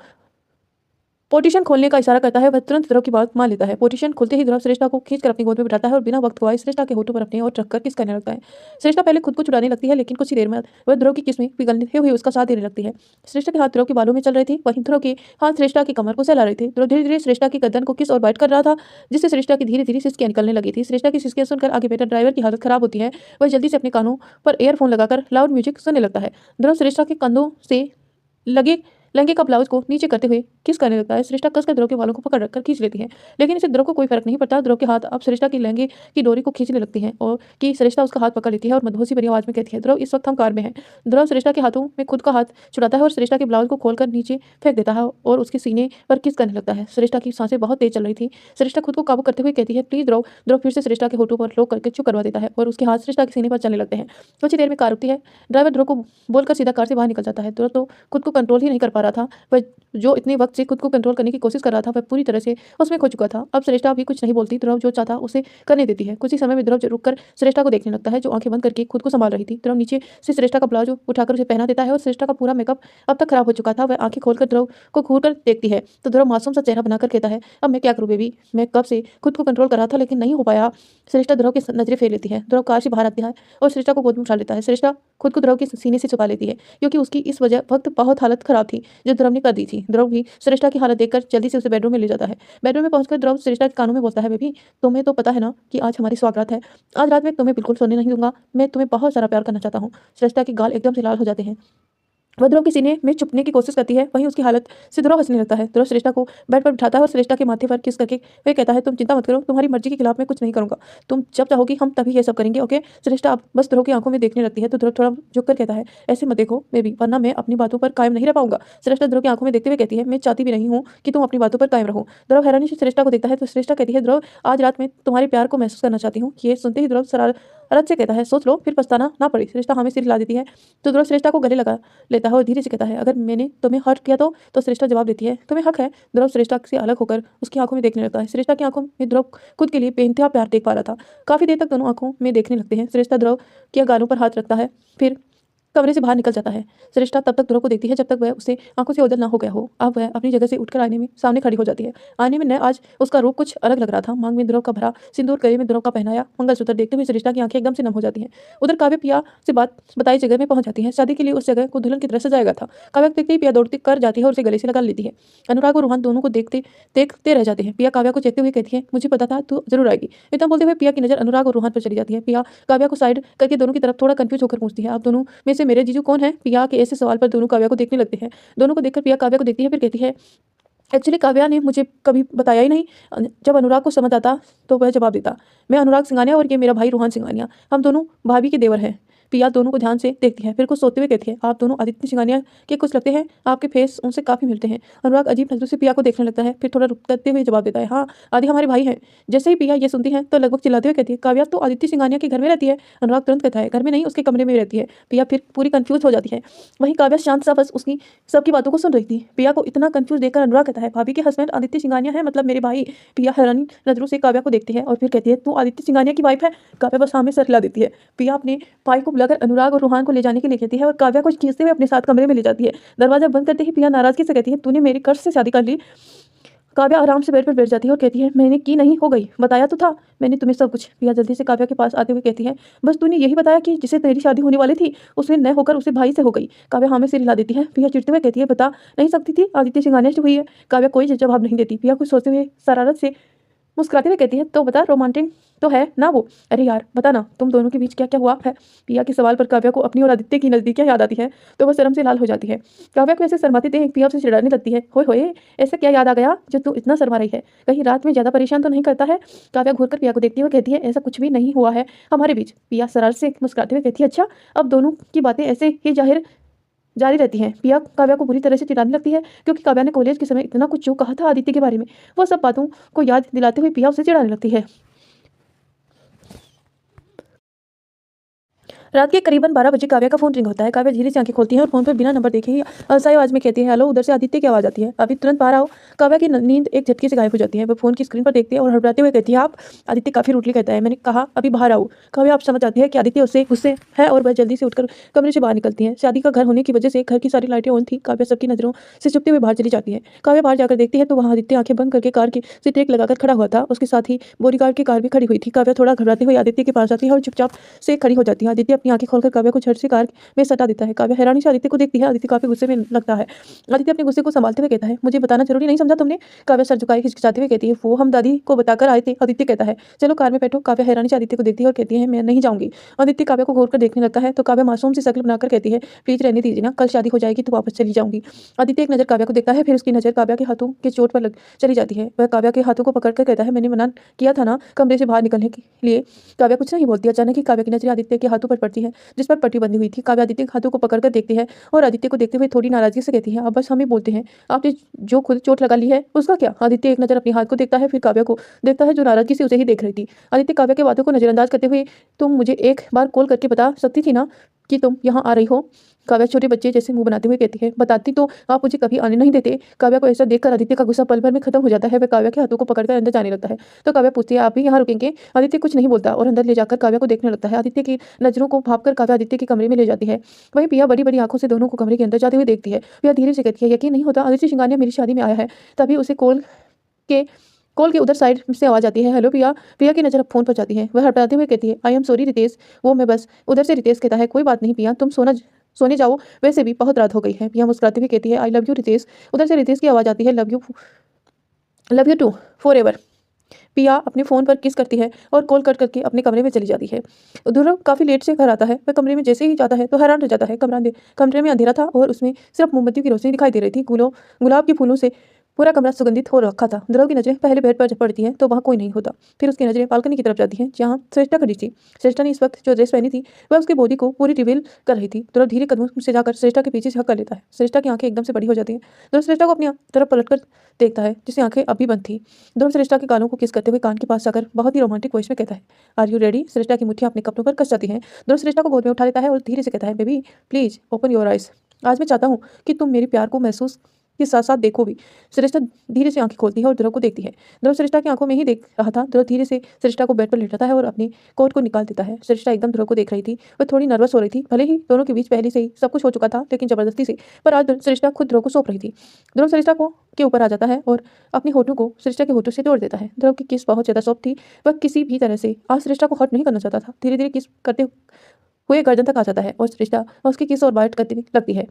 पोर्टिशन खोलने का इशारा करता है। वह तुरंत ध्रुव की बात मान लेता है। पोर्टिशन खुलते ही ध्रुव श्रेष्ठा को खींचकर अपनी गोद में बिठाता है और बिना वक्त गवाए श्रेष्ठा के होठों पर अपने और रखकर किस करने लगता है। श्रेष्ठा पहले खुद को छुड़ाने लगती है, लेकिन कुछ ही देर में वह ध्रुव की किस में पिघलते हुए उसका साथ देने लगती है। श्रेष्ठा के हाथ ध्रुव के बालों में चल रहे थे, वहीं ध्रुव के हाथ श्रेष्ठा की कमर को सहला रहे थे। ध्रुव धीरे धीरे श्रेष्ठा की गर्दन को किस और बाइट कर रहा था, जिससे श्रेष्ठा की धीरे धीरे सिसकियां निकलने लगी थी। श्रेष्ठा की सिसकियां सुनकर आगे बैठा ड्राइवर की हालत खराब होती है। वह जल्दी से अपने कानों पर एयरफोन लगाकर लाउड म्यूजिक सुनने लगता है। ध्रुव श्रेष्ठा के कंधों से लगे लहंगे का ब्लाउज को नीचे करते हुए किस करने लगता है। सरिता कसकर ध्रुव के बालों को पकड़ रखकर खींच लेती है, लेकिन इसे ध्रुव को कोई फर्क नहीं पड़ता। ध्रुव के हाथ अब सरिता की लहंगे की डोरी को खींचने लगती है और कि सरिता उसका हाथ पकड़ लेती है और मदहोशी भरी आवाज में कहती है, ध्रुव इस वक्त हम कार में हैं। ध्रुव सरिता के हाथों में खुद का हाथ छुड़ाता है और सरिता के ब्लाउज को खोलकर नीचे फेंक देता है और उसके सीने पर किस करने लगता है। सरिता की सांसें बहुत तेज चल रही थी। सरिता खुद को काबू करते हुए कहती है, प्लीज ध्रुव। ध्रुव फिर से सरिता के होठों पर रोक करके चुप करवा देता है और उसके हाथ सरिता के सीने पर चलने लगते हैं। कुछ ही देर में कार रुकती है। ड्राइवर ध्रुव को बोलकर सीधा कार से बाहर निकल जाता है। ध्रुव तो खुद को कंट्रोल ही नहीं कर पा रहा था। वह जो इतने वक्त से खुद को कंट्रोल करने की कोशिश कर रहा था, वह पूरी तरह से उसमें खो चुका था। अब सरिता भी कुछ नहीं बोलती। ध्रुव जो चाहता उसे करने देती है। कुछ ही समय में ध्रुव रुककर सरिता को देखने लगता है, जो आंखें बंद करके खुद को संभाल रही थी। ध्रुव नीचे से सरिता का ब्लाउज उठाकर उसे पहना देता है और सरिता का पूरा मेकअप अब तक खराब हो चुका था। वह आंखें खोलकर ध्रुव को घूर कर देखती है तो ध्रुव मासूम सा चेहरा बनाकर कहता है, अब मैं क्या करूं बेबी, मैं कब से खुद को कंट्रोल कर रहा था लेकिन नहीं हो पाया। सरिता ध्रुव की नजरें फेर लेती है। ध्रुव कार से बाहर आता है और सरिता को गोद में उठा लेता है। सरिता खुद को ध्रुव के सीने से छुपा लेती है क्योंकि उसकी इस वक्त बहुत हालत खराब थी जो ध्रुव ने कर दी थी। ध्रुव भी सरिता की हालत देखकर जल्दी से उसे बेडरूम में ले जाता है। बेडरूम में पहुंचकर ध्रुव सरिता के कानों में बोलता है, बेबी तुम्हें तो पता है ना कि आज हमारी सौगात है। आज रात में तुम्हें बिल्कुल सोने नहीं दूंगा। मैं तुम्हें बहुत सारा प्यार करना चाहता हूँ। सरिता के गाल एकदम से लाल हो जाते हैं। वह ध्रुव के सीने में चुपने की कोशिश करती है। वहीं उसकी हालत से ध्रुव हंसने लगता है। ध्रुव सरिता को बेड पर बिठाता है और सरिता के माथे पर किस करके वह कहता है, तुम चिंता मत करो, तुम्हारी मर्जी के खिलाफ मैं कुछ नहीं करूंगा। तुम जब चाहोगी हम तभी ये सब करेंगे, ओके। सरिता अब बस ध्रुव की आंखों में देखने लगती है तो ध्रुव थोड़ा झुककर कहता है, ऐसे मत देखो बेबी, वरना मैं अपनी बातों पर कायम नहीं रह पाऊंगा। सरिता ध्रुव की आंखों में देखते हुए कहती है, मैं चाहती भी नहीं हूँ कि तुम अपनी बातों पर कायम रहो। ध्रुव हैरानी से सरिता को देखता है तो सरिता कहती है, ध्रुव आज रात में तुम्हारे प्यार को महसूस करना चाहती हूँ। ये सुनते ही ध्रुव शरारत से कहता है, सोच लो फिर पछताना ना पड़े। सरिता हमें सिर हिला देती है तो ध्रुव सरिता को गले लगा लेता है और धीरे से कहता है, अगर मैंने तुम्हें हर्ट किया तो सरिता जवाब देती है, तुम्हें हक है। ध्रुव सरिता से अलग होकर उसकी आंखों में देखने लगता है। सरिता की आंखों में ध्रुव खुद के लिए बेइंतहा प्यार देख पा रहा था। काफी देर तक दोनों आंखों में देखने लगते हैं। सरिता ध्रुव के गालों पर हाथ रखता है, फिर कमरे से बाहर निकल जाता है। सरिता तब तक ध्रुव को देखती है जब तक वह उसे आंखों से ओझल ना हो गया हो। अब वह अपनी जगह से उठकर आईने में सामने खड़ी हो जाती है। आईने में न आज उसका रूप कुछ अलग लग रहा था। मांग में ध्रुव का भरा सिंदूर, गले में ध्रुव का पहनाया मंगलसूत्र देखते हुए सरिता की आंखें एकदम से नम हो जाती हैं। उधर काव्य पिया से बात बताई जगह में पहुंच जाती है। शादी के लिए उस जगह को दुल्हन की तरह सजाया गया था। काव्य को देखते ही पिया दौड़ती कर जाती है और उसे गले से लगा लेती है। अनुराग और रोहन दोनों को देखते रह जाते हैं। पिया काव्या को देखते हुए कहती है, मुझे पता था तू जरूर आएगी। इतना बोलते हुए पिया की नजर अनुराग और रोहन पर चली जाती है। पिया काव्या को साइड करके दोनों की तरफ थोड़ा कंफ्यूज होकर पूछती है, आप दोनों में से मेरे जीजू कौन है। पिया के ऐसे सवाल पर दोनों काव्या को देखने लगते हैं। दोनों को देखकर पिया काव्या को देखती है, फिर कहती है, एक्चुअली काव्या ने मुझे कभी बताया ही नहीं। जब अनुराग को समझ आता तो वह जवाब देता, मैं अनुराग सिंघानिया और ये मेरा भाई रोहन सिंघानिया, हम दोनों भाभी के देवर हैं। पिया दोनों को ध्यान से देखती है, फिर कुछ सोचते हुए कहती है, आप दोनों आदित्य सिंघानिया के कुछ लगते हैं, आपके फेस उनसे काफी मिलते हैं। अनुराग अजीब नजरों से पिया को देखने लगता है, फिर थोड़ा रुकते हुए जवाब देता है, हाँ आदि हमारे भाई हैं। जैसे ही पिया ये सुनती है तो लगभग चिल्लाते हुए कहती है, काव्या तो आदित्य सिंघानिया के घर में रहती है। अनुराग तुरंत कहता है, घर में नहीं, उसके कमरे में रहती है। पिया फिर पूरी कंफ्यूज हो जाती है। वहीं काव्या शांत सा बस उसकी सबकी बातों को सुन रही थी। पिया को इतना कंफ्यूज देखकर अनुराग कहता है, भाभी के हस्बैंड आदित्य सिंघानिया है, मतलब मेरे भाई। पिया हैरानी नजरों से काव्या को देखती है और फिर कहती है, तू आदित्य सिंघानिया की वाइफ है। काव्या बस हाँ में सर हिला देती है। पिया अपने भाई को बुलाकर अनुराग और रोहन को ले जाने के लिए कहती है और काव्या को खींचते हुए अपने साथ कमरे में ले जाती है। दरवाजा बंद करते ही पिया नाराजगी से कहती है, तूने मेरे कर्ज से शादी कर ली। काव्या आराम से बेड पर बैठ जाती है और कहती है, मैंने की नहीं, हो गई, बताया तो था मैंने तुम्हें सब कुछ। पिया जल्दी से काव्या के पास आते हुए कहती है, बस तूने यही बताया कि जिसे तेरी शादी होने वाली थी उसने न होकर उसे भाई से हो गई। काव्या हाँ में सिर हिला देती है। पिया चिढ़ते हुए कहती है, बता नहीं सकती थी, आदित्य सिंघानिया से हुई है। काव्या कोई जवाब नहीं देती। पिया कुछ सोचते हुए शरारत से मुस्कुराते हुए कहती है, तो बता, रोमांटिक तो है ना वो। अरे यार बता ना, तुम दोनों के बीच क्या क्या हुआ है। पिया के सवाल पर काव्या को अपनी और आदित्य की नजदीकियां याद आती है तो वह शर्म से लाल हो जाती है। काव्या को ऐसे शर्माते देख पिया उसे चिढ़ाने लगती है, होए होए ऐसा क्या याद आ गया जो तू इतना शर्मा रही है, कहीं रात में ज्यादा परेशान तो नहीं करता है। काव्या घूरकर पिया को देखती है और कहती है, ऐसा कुछ भी नहीं हुआ है हमारे बीच। पिया शरारत से मुस्कुराते हुए कहती है, अच्छा अब दोनों की बातें ऐसे ही जारी रहती हैं। पिया काव्या को बुरी तरह से चिढ़ाने लगती है क्योंकि काव्या ने कॉलेज के समय इतना कुछ जो कहा था आदित्य के बारे में, वो सब बातों को याद दिलाते हुए पिया उसे चिढ़ाने लगती है। रात के करीबन 12 बजे काव्या का फोन रिंग होता है। काव्या धीरे से आंखें खोलती है और फोन पर बिना नंबर देखे ही असहाय आवाज में कहती है, हेलो। उधर से आदित्य की आवाज आती है, अभी तुरंत बाहर आओ। काव्या की नींद एक झटके से गायब हो जाती है। वह फोन की स्क्रीन पर देखती है और हड़बड़ाते हुए कहती है, आप। आदित्य काफी रूडली कहता है, मैंने कहा अभी बाहर आओ। काव्या आप समझ आती है कि आदित्य उससे गुस्से है और वह जल्दी से उठकर कमरे से बाहर निकलती है। शादी का घर होने की वजह से घर की सारी लाइटें ऑन थी। काव्या सबकी नजरों से चुपते हुए बाहर चली जाती है। काव्या बाहर जाकर देखती है तो वहाँ आदित्य आंखें बंद करके कार की सीट एक लगाकर खड़ा हुआ था। उसके साथ ही बॉडीगार्ड की कार भी खड़ी हुई थी। काव्या थोड़ा घबराते हुए आदित्य के पास जाती है और चुपचाप से खड़ी हो जाती है। आदित्य अपनी आंखें खोलकर काव्या को झट से कार में सटा देता है। काव्या हैरानी से आदित्य को देखती है। आदित्य काफी गुस्से में लगता है। आदित्य अपने गुस्से को संभालते हुए कहता है, मुझे बताना जरूरी नहीं समझा तुमने? काव्या सर झुकाए हिचकिचाते हुए कहती है, वो हम दादी को बताकर आए थे। आदित्य कहता है, चलो कार में बैठो। काव्या हैरानी से आदित्य को देखती है और कहती है, मैं नहीं जाऊंगी। आदित्य काव्या को घूर कर देखने लगता है तो काव्या मासूम सी शक्ल बनाकर कहती है, प्लीज रहने दीजिए ना, कल शादी हो जाएगी तो वापस चली जाऊंगी। आदित्य एक नजर काव्या को देखता है, फिर उसकी नजर काव्या के हाथों के चोट पर चली जाती है। वह काव्या के हाथों को पकड़कर कहता है, मैंने मना किया था ना कमरे से बाहर निकलने के लिए। काव्या कुछ नहीं बोलती। अचानक ही काव्या की नजर आदित्य के हाथों पर पड़ती है जिस पर पट्टी बंधी हुई थी। काव्या आदित्य के हाथों को पकड़कर देखती है और आदित्य को देखते हुए थोड़ी नाराजगी से कहती है, अब बस हम ही बोलते हैं, आपने जो खुद चोट लगा ली है उसका क्या? आदित्य एक नजर अपने हाथ को देखता है, फिर काव्या को देखता है जो नाराजगी से उसे ही देख रही थी। आदित्य काव्या के बातों को नजरअंदाज करते हुए, तुम मुझे एक बार कॉल करके बता सकती थी ना कि तुम यहाँ आ रही हो? काव्या छोटे बच्चे जैसे मुंह बनाते हुए कहती है, बताती तो आप मुझे कभी आने नहीं देते। काव्या को ऐसा देखकर आदित्य का गुस्सा पल भर में खत्म हो जाता है। वह काव्या के हाथों को पकड़कर अंदर जाने लगता है तो काव्या पूछती है, आप भी यहाँ रुकेंगे? आदित्य कुछ नहीं बोलता और अंदर ले जाकर काव्या को देखने लगता है। आदित्य की नजरों को भांपकर काव्या आदित्य के कमरे में ले जाती है। वहीं पिया बड़ी बड़ी आंखों से दोनों को कमरे के अंदर जाते हुए देखती है। पिया धीरे से कहती है, यकीन नहीं होता आदित्य शिंगानिया मेरी शादी में आया है। तभी उसे के कॉल के उधर साइड से आवाज आती है, हेलो पिया। पिया की नजर अब फोन पर जाती है। वह हड़बड़ाते हुए कहती है, आई एम सॉरी रितेश, वो मैं बस। उधर से रितेश कहता है, कोई बात नहीं पिया, तुम सोने जाओ, वैसे भी बहुत रात हो गई है। पिया मुस्कुराते हुए कहती है, आई लव यू रितेश। उधर से रितेश की आवाज आती है, love you too forever. Piya अपने फ़ोन पर किस करती है और कॉल कट करके अपने कमरे में चली जाती है। ध्रुव काफ़ी लेट से घर आता है। वह कमरे में जैसे ही जाता है तो हैरान रह जाता है। कमरे में अंधेरा था और उसमें सिर्फ मोमबत्ती की रोशनी दिखाई दे रही थी। गुलाब के फूलों से पूरा कमरा सुगंधित हो रखा था। ध्रुव की नजरें पहले बेड पर जब पड़ती हैं तो वहाँ कोई नहीं होता। फिर उसकी नजरें बालकनी की तरफ जाती हैं जहाँ श्रेष्ठा खड़ी थी। श्रेष्ठा ने इस वक्त जो ड्रेस पहनी थी वह उसकी बॉडी को पूरी रिवील कर रही थी। ध्रुव धीरे कदमों से जाकर श्रेष्ठा के पीछे से हक कर लेता है। श्रेष्ठा की आंखें एकदम से बड़ी हो जाती हैं। ध्रुव श्रेष्ठा को अपनी तरफ पलटकर देखता है जिसकी आंखें अभी बंद थी। ध्रुव श्रेष्ठा के गालों को किस करते हुए कान के पास जाकर बहुत ही रोमांटिक वॉइस में कहता है, आर यू रेडी? श्रेष्ठा की मुट्ठियां अपने कपड़ों पर कस जाती हैं। ध्रुव श्रेष्ठा को गोद में उठा लेता है और धीरे से कहता है, baby please open your eyes. आज मैं चाहता हूँ कि तुम मेरे प्यार को महसूस के साथ साथ देखो भी। श्रेष्ठा धीरे से आंखें खोलती है और ध्रुव को देखती है। ध्रुव श्रेष्ठा की आंखों में ही देख रहा था। ध्रुव धीरे से श्रेष्ठा को बेड पर लेटाता है और अपनी कोट को निकाल देता है। श्रेष्ठा एकदम ध्रुव को देख रही थी। वह थोड़ी नर्वस हो रही थी। भले ही दोनों के बीच पहले से ही सब कुछ हो चुका था लेकिन जबरदस्ती से। पर आज श्रेष्ठा खुद ध्रुव को सौंप रही थी। ध्रुव श्रेष्ठा को के ऊपर आ जाता है और अपने होठों को श्रेष्ठा के होठों से तोड़ देता है। ध्रुव की किस बहुत ज्यादा सॉफ्ट थी। वह किसी भी तरह से आज श्रेष्ठा को हर्ट नहीं करना चाहता था। धीरे धीरे किस करते हुए गर्दन तक आ जाता है और श्रेष्ठा उसकी किस और बाइट करती लगती है।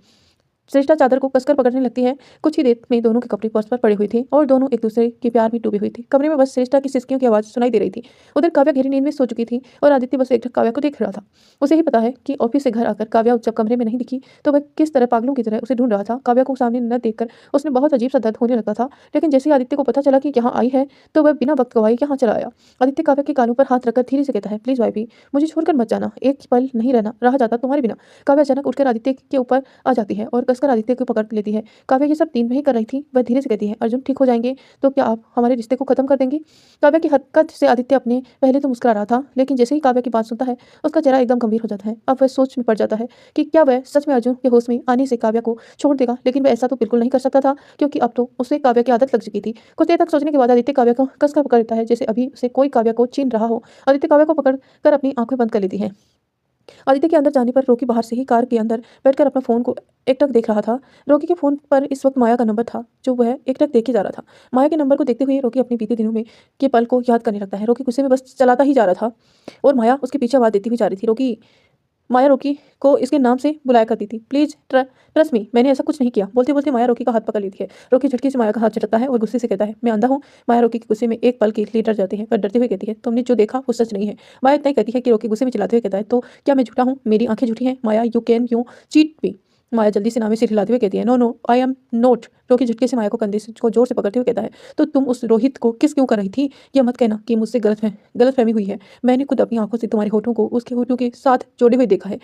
श्रेष्ठा चादर को कसकर पकड़ने लगती है। कुछ ही देर में दोनों के कपड़े फर्श पर पड़े हुए थे और दोनों एक दूसरे के प्यार में डूबी हुई थी। कमरे में बस श्रेष्ठा की सिसकियों की आवाज सुनाई दे रही थी। उधर काव्या गहरी नींद में सो चुकी थी और आदित्य बस एकटक काव्या को देख रहा था। उसे ही पता है कि ऑफिस से घर आकर काव्या जब कमरे में नहीं दिखी तो वह किस तरह पागलों की तरह उसे ढूंढ रहा था। काव्या को सामने न देखकर उसने बहुत अजीब सा दर्द होने लगता था। लेकिन जैसे ही आदित्य को पता चला कि यहाँ आई है तो वह बिना वक्त गवाए यहाँ चला आया। आदित्य काव्या के कानों पर हाथ रखकर धीरे से कहता है, प्लीज भाई मुझे छोड़कर मत जाना, एक पल नहीं रहा जाता तुम्हारे बिना। काव्या अचानक उठकर आदित्य के ऊपर आ जाती है और कसकर आदित्य को पकड़ लेती है। काव्या ये सब दिन में ही कर रही थी। वह धीरे से कहती है, अर्जुन ठीक हो जाएंगे तो क्या आप हमारे रिश्ते को खत्म कर देंगे? काव्या की हरकत से आदित्य अपने पहले तो मुस्कुरा रहा था लेकिन जैसे ही काव्या की बात सुनता है उसका चेहरा एकदम गंभीर हो जाता है। अब वह सोच में पड़ जाता है कि क्या वह सच में अर्जुन के होश में आने से काव्या को छोड़ देगा। लेकिन वह ऐसा तो बिल्कुल नहीं कर सकता था क्योंकि अब तो उसे काव्या की आदत लग चुकी थी। कुछ देर तक सोचने के बाद आदित्य काव्या को कसकर पकड़ लेता है जैसे अभी उसे कोई काव्या को छीन रहा हो। आदित्य काव्या को पकड़ कर अपनी आंखें बंद कर लेती है। आदित्य के अंदर जाने पर रोकी बाहर से ही कार के अंदर बैठकर अपना फोन को एकटक देख रहा था। रोकी के फोन पर इस वक्त माया का नंबर था जो वह एकटक देखे जा रहा था। माया के नंबर को देखते हुए रोकी अपने बीते दिनों में के पल को याद करने लगता है। रोकी गुस्से में बस चलाता ही जा रहा था और माया उसके पीछे आवाज देती हुई जा रही थी, रोकी। माया रोकी को इसके नाम से बुलाया करती थी, प्लीज ट्रस्ट मी, मैंने ऐसा कुछ नहीं किया। बोलते बोलते माया रोकी का हाथ पकड़ लेती है। रोकी झटके से माया का हाथ झटकता है और गुस्से से कहता है, मैं अंधा हूँ? माया रोकी के गुस्से में एक पल के लिए डर जाती है पर डरते हुए कहती है, तुमने जो देखा वो सच नहीं है। माया इतना ही कहती है कि रोकी गुस्से में चिल्लाते हुए कहता है, तो क्या मैं झूठा हूँ? मेरी आंखें झूठी हैं? माया यू चीट मी। माया जल्दी से नामे से हिलाते हुए कहती है, no no I am not. Rocky झटके से माया को कंधे को जोर से पकड़ते हुए कहता है, तो तुम उस रोहित को किस क्यों कर रही थी? यह मत कहना कि मुझसे गलतफहमी हुई है। मैंने खुद अपनी आंखों से तुम्हारे होठों को उसके होठों के साथ जोड़े हुए देखा है।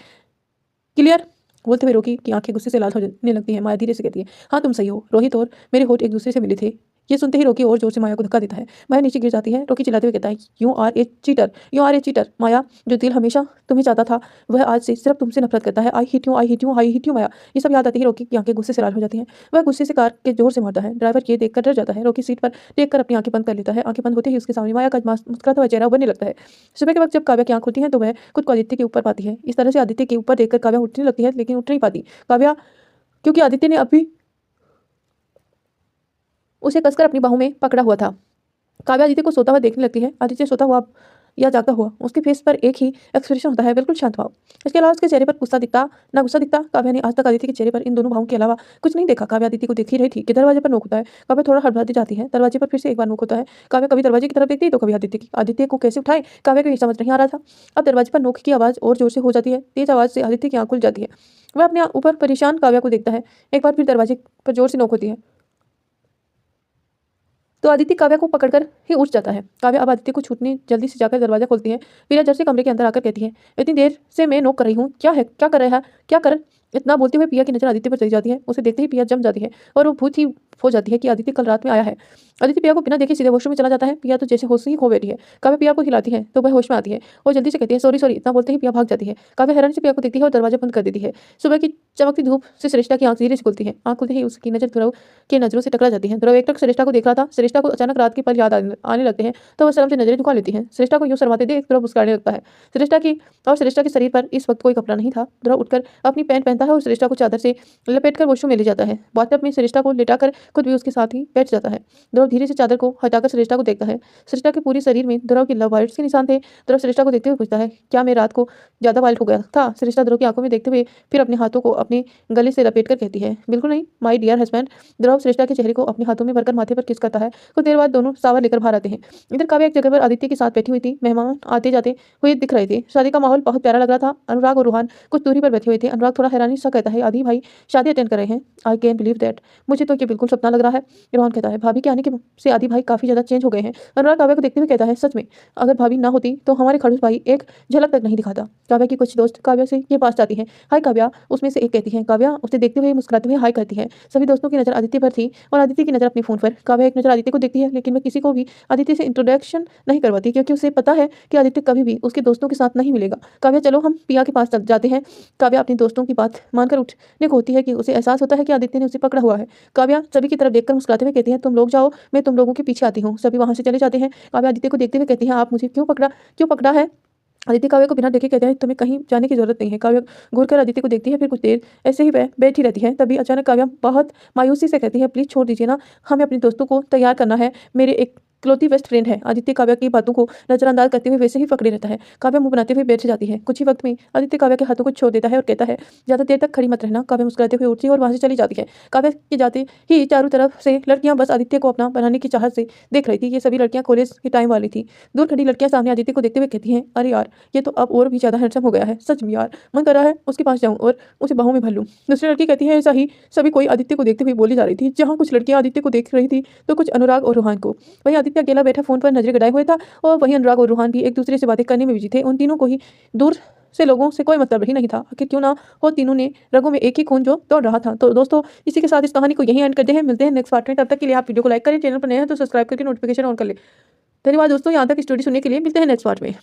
क्लियर? बोलते हुए रोकी की आंखें गुस्से से लाल होने लगती है। माया धीरे से कहती है, हाँ तुम सही हो, रोहित और मेरे होठ एक दूसरे से मिले थे। ये सुनते ही रोकी और जोर से माया को धक्का देता है। माया नीचे गिर जाती है। रोकी चिल्लाते हुए कहता है, you are a cheater, you are a cheater. Maya, जो दिल हमेशा तुम्हें चाहता था वह आज से सिर्फ तुमसे नफरत करता है। I hit you, I hit you, I hit you. Maya, ये सब याद आती है रोकी की आंखें गुस्से से लाल हो जाती हैं। वह गुस्से से कार के जोर से मारता है। ड्राइवर ये देखकर डर जाता है। रोकी सीट पर देखकर अपनी आंखें बंद कर लेता है। आंखें बंद होते ही उसके सामने माया का मुस्कुराता हुआ चेहरा बनने लगता है। सुबह के वक्त जब काव्या की आंख खुलती है तो वह खुद को आदित्य के ऊपर पाती है। इस तरह से आदित्य के ऊपर देखकर काव्या उठने लगती है लेकिन उठ नहीं पाती काव्या, क्योंकि आदित्य ने अभी उसे कसकर अपनी बाहों में पकड़ा हुआ था। काव्या आदित्य को सोता हुआ देखने लगती है। आदित्य सोता हुआ या जागता हुआ, उसके फेस पर एक ही एक्सप्रेशन होता है, बिल्कुल शांत भाव। इसके अलावा उसके चेहरे पर गुस्सा दिखता ना गुस्सा दिखता। काव्या ने आज तक आदित्य के चेहरे पर इन दोनों भावों के अलावा कुछ नहीं देखा। काव्या आदित्य को देख ही रही थी कि दरवाजे पर नोक होता है। काव्या थोड़ा हड़बड़ाती जाती है। दरवाजे पर फिर से एक बार नोक होता है। काव्या कभी दरवाजे की तरफ देखती है तो कभी आदित्य की। आदित्य को कैसे उठाए काव्या को ये समझ नहीं आ रहा था। अब दरवाजे पर नोक की आवाज़ और जोर से हो जाती है। तेज आवाज़ से आदित्य की आंख खुल जाती है। वह अपने ऊपर परेशान काव्या को देखता है। एक बार फिर दरवाजे पर जोर से नोक होती है तो आदित्य काव्या को पकड़कर ही उठ जाता है। काव्या अब आदित्य को छूटने जल्दी से जाकर दरवाजा खोलती है। प्रिया जब से कमरे के अंदर आकर कहती है, इतनी देर से मैं नोक कर रही हूँ, क्या है, क्या कर रहा है, क्या कर। इतना बोलते हुए प्रिया की नजर आदित्य पर चली जाती है। उसे देखते ही प्रिया जम जाती है और वो भूत ही हो जाती है कि आदित्य कल रात में आया है। आदित्य प्रिया को बिना देखे सीधे वॉशरूम में चला जाता है। प्रिया तो जैसे होश ही खो बैठी है। काव्या प्रिया को हिलाती है तो वह होश में आती है और जल्दी से कहती है, सॉरी सॉरी। इतना बोलते ही प्रिया भाग जाती है। काव्या हैरानी से प्रिया को देखती है और दरवाजा बंद कर देती है। सुबह की चमकती धूप से श्रेष्ठा की आंख धीरे से खुलती है। आंख खुलते ही उसकी नजर ध्रुव की नजरों से टकरा जाती है। ध्रुव एक टक श्रेष्ठा को देख रहा था। श्रेष्ठा को अचानक रात के पल याद आने लगते हैं तो वह शर्म से नजरें झुका लेती है। श्रेष्ठा को यूं शर्माते देख ध्रुव मुस्कुराने लगता है। श्रेष्ठा के शरीर पर इस वक्त कोई कपड़ा नहीं था। ध्रुव उठकर अपनी पैंट पहनता है और श्रेष्ठा को चादर से लपेटकर वॉशरूम में ले जाता है। बाथटब में श्रेष्ठा को लेटाकर खुद भी उसके साथ ही बैठ जाता है। ध्रुव धीरे से चादर को हटाकर श्रेष्ठा को देखता है। श्रेष्ठा के पूरे शरीर में ध्रुव के लव बाइट्स के निशान थे। ध्रुव श्रेष्ठा को देखते हुए पूछता है, क्या मैं रात को ज्यादा वाइल्ड हो गया था। श्रेष्ठा ध्रुव की आंखों में देखते हुए फिर अपने हाथों को अपने गले से लपेटकर कहती है, बिल्कुल नहीं माय डियर हस्बैंड। ध्रुव श्रेष्ठा के चेहरे को अपने हाथों में भरकर माथे पर किस करता है। कुछ देर बाद दोनों सावर लेकर बाहर आते हैं। इधर काव्या एक जगह पर आदित्य के साथ बैठी हुई थी। मेहमान आते जाते हुए दिख रहे थे। शादी का माहौल बहुत प्यारा लग रहा था। अनुराग और रूहान कुछ दूरी पर बैठे हुए थे। अनुराग थोड़ा हैरानी सा कहता है, आदि भाई शादी अटेंड कर रहे हैं। I can believe that. मुझे तो ये बिल्कुल सपना लग रहा है। रोहन कहता है, भाभी के आने के से आदि भाई काफी ज्यादा चेंज हो गए हैं। अनुराग काव्या को देखते हुए कहता है, सच में अगर भाभी ना होती तो हमारे खड़ूस भाई एक झलक तक नहीं दिखाता। काव्या की कुछ दोस्त काव्या से ये पास जाती है। हाय काव्या, उसमें से एक कहती है। काव्या उसे देखते हुए मुस्कुराते हुए हाय करती है। सभी दोस्तों की नजर आदित्य पर थी और आदित्य की नजर अपने फोन पर। काव्या एक नजर आदित्य को देखती है लेकिन वह किसी को भी आदित्य से इंट्रोडक्शन नहीं करवाती क्योंकि उसे पता है कि आदित्य कभी भी उसके दोस्तों के साथ नहीं मिलेगा। काव्या, चलो हम पिया के पास चल जाते हैं। काव्या अपने दोस्तों की बात मानकर उठने को होती है कि उसे एहसास होता है कि आदित्य ने उसे पकड़ा हुआ है। काव्या सभी की तरफ देखकर मुस्कुराते हुए कहती है, तुम लोग जाओ, मैं तुम लोगों के पीछे आती हूँ। सभी वहां से चले जाते हैं। काव्या आदित्य को देखते हुए कहती है, आप मुझे क्यों पकड़ा है। आदित्य काव्या को बिना देखे कहते हैं, तुम्हें कहीं जाने की जरूरत नहीं है। काव्या घूर कर आदित्य को देखती है। फिर कुछ देर ऐसे ही बैठी रहती है। तभी अचानक काव्या बहुत मायूसी से कहती है, प्लीज छोड़ दीजिए ना, हमें अपने दोस्तों को तैयार करना है। मेरे एक इकलौती बेस्ट फ्रेंड है। आदित्य काव्या की बातों को नजरअंदाज करते हुए वैसे ही पकड़े रहता है। काव्या मुंह बनाते हुए बैठ जाती है। कुछ ही वक्त में आदित्य काव्या के हाथों को छोड़ देता है और कहता है, ज्यादा देर तक खड़ी मत रहना। काव्या मुस्कुराते हुए उठती है और वहां से चली जाती है। काव्या के जाते ही चारों तरफ से लड़कियां बस आदित्य को अपना बनाने की चाहत से देख रही थी। ये सभी लड़कियां कॉलेज के टाइम वाली थी। दूर खड़ी लड़कियां सामने आदित्य को देखते हुए कहती हैं, अरे यार, ये तो अब और भी ज्यादा हैंडसम हो गया है। सच में यार, मन कर रहा है उसके पास जाऊं और उसे बाहों में भर लूं। दूसरी लड़की कहती है, ऐसा ही सभी कोई आदित्य को देखते हुए बोली जा रही थी। जहां कुछ लड़कियां आदित्य को देख रही थी तो कुछ अनुराग और रूहान को। वहीं आदित्य अकेला बैठा फोन पर नजरें गड़ाए हुए था और वहीं अनुराग और रूहान भी एक दूसरे से बातें करने में बिजी थे। उन तीनों को ही दूर से लोगों से कोई मतलब ही नहीं था। आखिर क्यों ना हो, तीनों ने रगों में एक ही खून जो दौड़ रहा था। तो दोस्तों, इसी के साथ इस कहानी को यहीं एंड करते हैं। मिलते हैं नेक्स्ट पार्ट में। तब तक के लिए आप वीडियो को लाइक करें, चैनल पर नए हैं तो सब्सक्राइब करके नोटिफिकेशन ऑन कर ले। धन्यवाद दोस्तों, यहाँ तक स्टोरी सुनने के लिए। मिलते हैं नेक्स्ट पार्ट में।